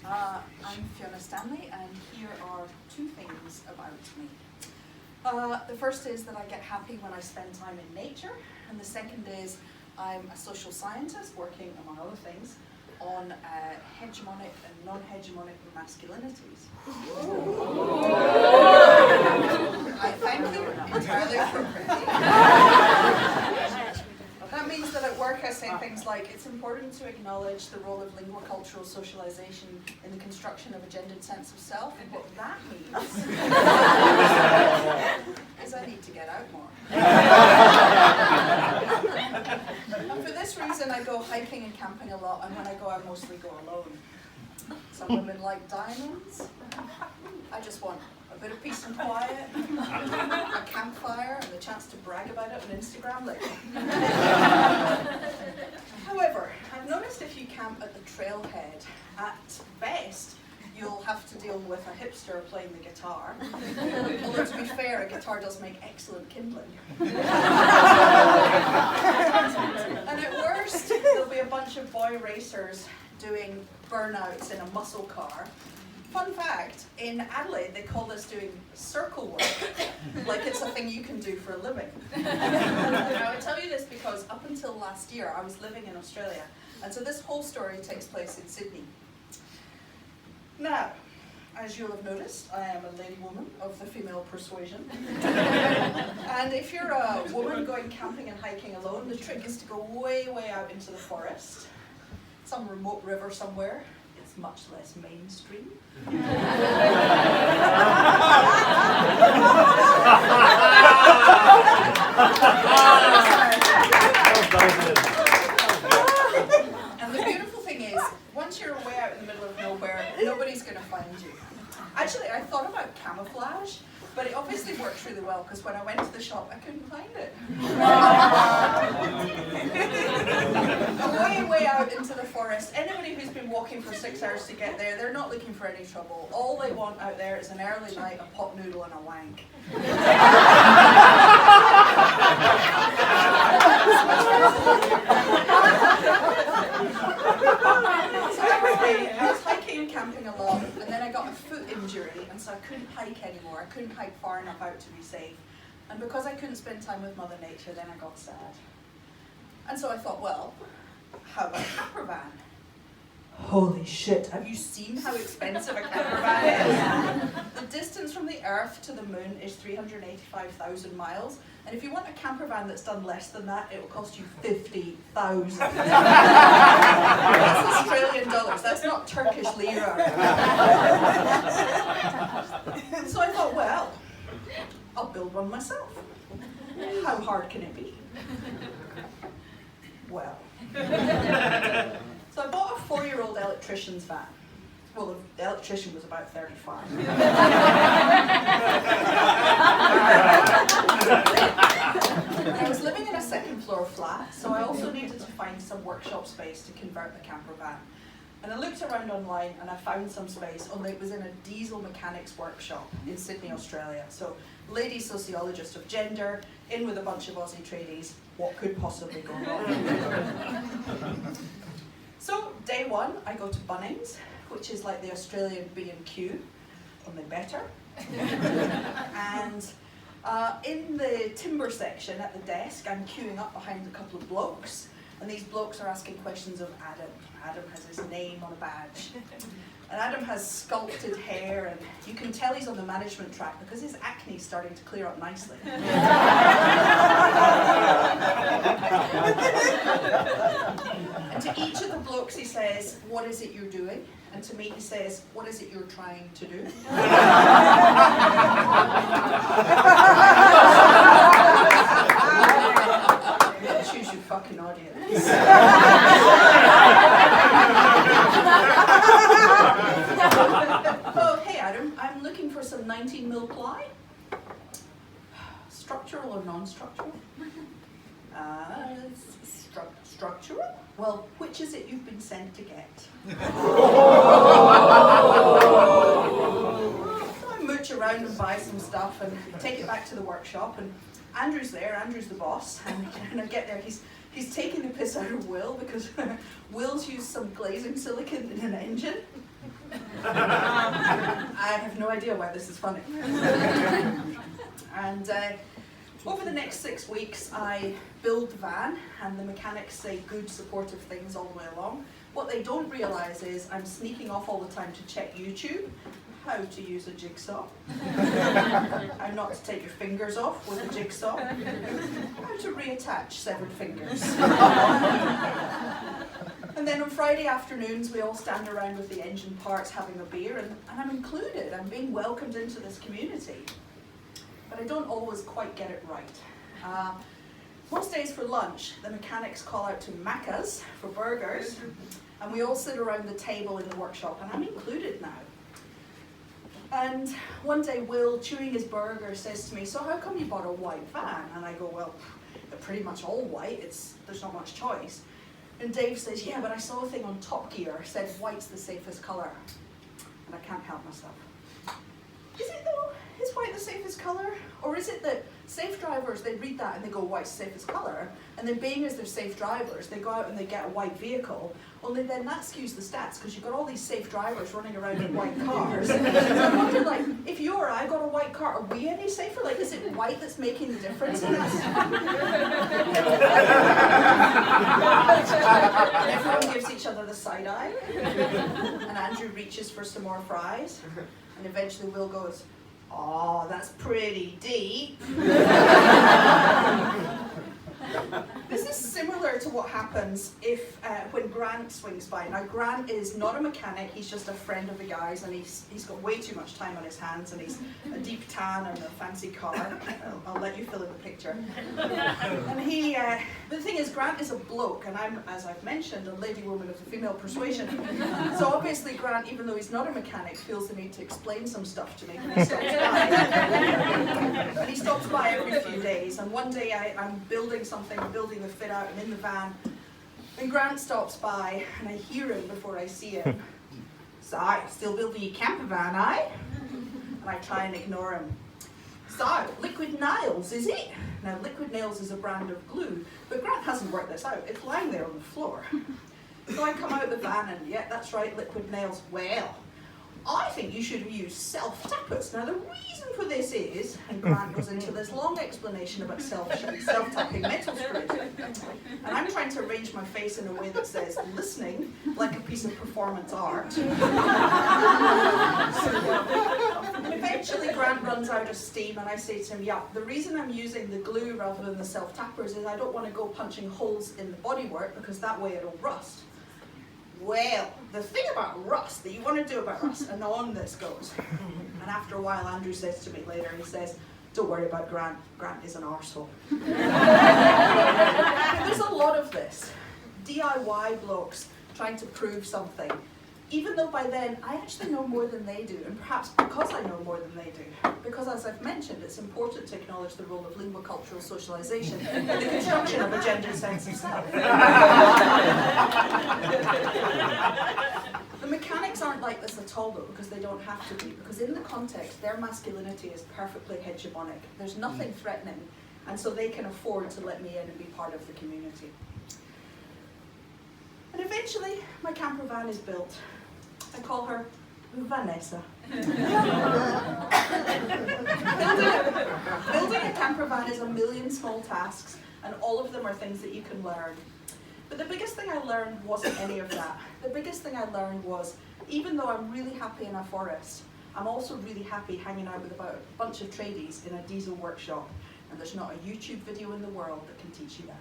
I'm Fiona Stanley, and here are two things about me. The first is that I get happy when I spend time in nature, and the second is I'm a social scientist working, among other things, on hegemonic and non-hegemonic masculinities. I thank you entirely appropriately. That means that at work I say things like, it's important to acknowledge the role of linguocultural socialization in the construction of a gendered sense of self, and what that means is I need to get out more. And for this reason I go hiking and camping a lot, and when I go I mostly go alone. Some women like diamonds. I just want a bit of peace and quiet, a campfire, and the chance to brag about it on Instagram later. However, I've noticed if you camp at the trailhead, at best, you'll have to deal with a hipster playing the guitar. Although to be fair, a guitar does make excellent kindling. And at worst, there'll be a bunch of boy racers doing burnouts in a muscle car. Fun fact, in Adelaide they call this doing circle work, like it's a thing you can do for a living. Now I tell you this because up until last year I was living in Australia, and so this whole story takes place in Sydney. Now, as you'll have noticed, I am a lady woman of the female persuasion. And if you're a woman going camping and hiking alone, the trick is to go way, way out into the forest, some remote river somewhere. It's much less mainstream. And the beautiful thing is, once you're way out in the middle of nowhere, nobody's going to find you. Actually, I thought about camouflage, but it obviously works really well because when I went to the shop, I couldn't find it. I'm way out into the forest. Anybody who's been walking for 6 hours to get there, they're not looking for any trouble. All they want out there is an early night, a pot noodle, and a wank. So anyway, I was hiking and camping a lot, and then I got a foot injury, and so I couldn't hike anymore. I couldn't hike far enough out to be safe. And because I couldn't spend time with Mother Nature, then I got sad. And so I thought, well, how about a campervan? Holy shit, have you seen how expensive a campervan is? The distance from the Earth to the Moon is 385,000 miles. And if you want a campervan that's done less than that, it will cost you 50,000. That's Australian dollars, that's not Turkish lira. So I thought, well, I'll build one myself. How hard can it be? Well. So I bought a 4-year-old electrician's van. Well, the electrician was about 35. I was living in a second floor flat, so I also needed to find some workshop space to convert the camper van. And I looked around online and I found some space, only it was in a diesel mechanics workshop in Sydney, Australia. So, lady sociologist of gender, in with a bunch of Aussie tradies, what could possibly go wrong? So, day one, I go to Bunnings, which is like the Australian B&Q, only better. And in the timber section at the desk, I'm queuing up behind a couple of blokes, and these blokes are asking questions of Adam. Adam has his name on a badge. And Adam has sculpted hair, and you can tell he's on the management track because his acne is starting to clear up nicely. And to each of the blokes he says, what is it you're doing? And to me he says, what is it you're trying to do? Choose your fucking audience. Oh, hey Adam, I'm looking for some 19mm ply. Structural or non-structural? Structural? Well, which is it you've been sent to get? So I mooch around and buy some stuff and take it back to the workshop, and Andrew's there, Andrew's the boss, and I get there, he's taking the piss out of Will because Will's used some glazing silicone in an engine. I have no idea why this is funny. And over the next 6 weeks, I build the van, and the mechanics say good, supportive things all the way along. What they don't realise is I'm sneaking off all the time to check YouTube, how to use a jigsaw, how not to take your fingers off with a jigsaw, how to reattach severed fingers. And then on Friday afternoons, we all stand around with the engine parts having a beer, and I'm included. I'm being welcomed into this community. But I don't always quite get it right. Most days for lunch, the mechanics call out to Macca's for burgers, and we all sit around the table in the workshop, and I'm included now. And one day Will, chewing his burger, says to me, "So how come you bought a white van?" And I go, "Well, they're pretty much all white, there's not much choice." And Dave says, "Yeah, but I saw a thing on Top Gear, said white's the safest colour." And I can't help myself. Is it though? Is white the safest colour? Or is it that safe drivers, they read that and they go, white's the safest colour, and then being as they're safe drivers, they go out and they get a white vehicle, only then that skews the stats, because you've got all these safe drivers running around in white cars. So I wonder, like, if you or I got a white car, are we any safer? Like, is it white that's making the difference in us? Everyone gives each other the side eye, and Andrew reaches for some more fries, and eventually Will goes, "Oh, that's pretty deep." This is similar to what happens if when Grant swings by. Now, Grant is not a mechanic, he's just a friend of the guys, and he's got way too much time on his hands, and he's a deep tan and a fancy car. I'll let you fill in the picture. And the thing is, Grant is a bloke, and I'm, as I've mentioned, a lady woman of the female persuasion. So obviously Grant, even though he's not a mechanic, feels the need to explain some stuff to me when he stops by. And he stops by every few days, and one day I'm building something, I'm building the fit out, I'm in the van, and Grant stops by, and I hear him before I see him. "So, still building your campervan, aye?" And I try and ignore him. "So, liquid nails, is it?" Now, liquid nails is a brand of glue, but Grant hasn't worked this out. It's lying there on the floor. So I come out of the van and, yeah, that's right, liquid nails. "Well, I think you should use self-tappers. Now, the reason for this is," and Grant goes into this long explanation about self-tapping metal screws. And I'm trying to arrange my face in a way that says, listening like a piece of performance art. And eventually Grant runs out of steam, and I say to him, "Yeah, the reason I'm using the glue rather than the self-tappers is I don't want to go punching holes in the bodywork, because that way it'll rust." "Well, the thing about rust that you want to do about rust," and on this goes. And after a while, Andrew says to me later, he says, "Don't worry about Grant, Grant is an arsehole." There's a lot of this. DIY blokes trying to prove something, even though by then I actually know more than they do, and perhaps because I know more than they do. Because as I've mentioned, it's important to acknowledge the role of linguocultural socialisation in the construction of a gendered sense of self. The mechanics aren't like this at all though, because they don't have to be, because in the context, their masculinity is perfectly hegemonic. There's nothing threatening, and so they can afford to let me in and be part of the community. And eventually, my camper van is built. I call her Vanessa. Building a camper van is a million small tasks, and all of them are things that you can learn. But the biggest thing I learned wasn't any of that. The biggest thing I learned was, even though I'm really happy in a forest, I'm also really happy hanging out with about a bunch of tradies in a diesel workshop, and there's not a YouTube video in the world that can teach you that.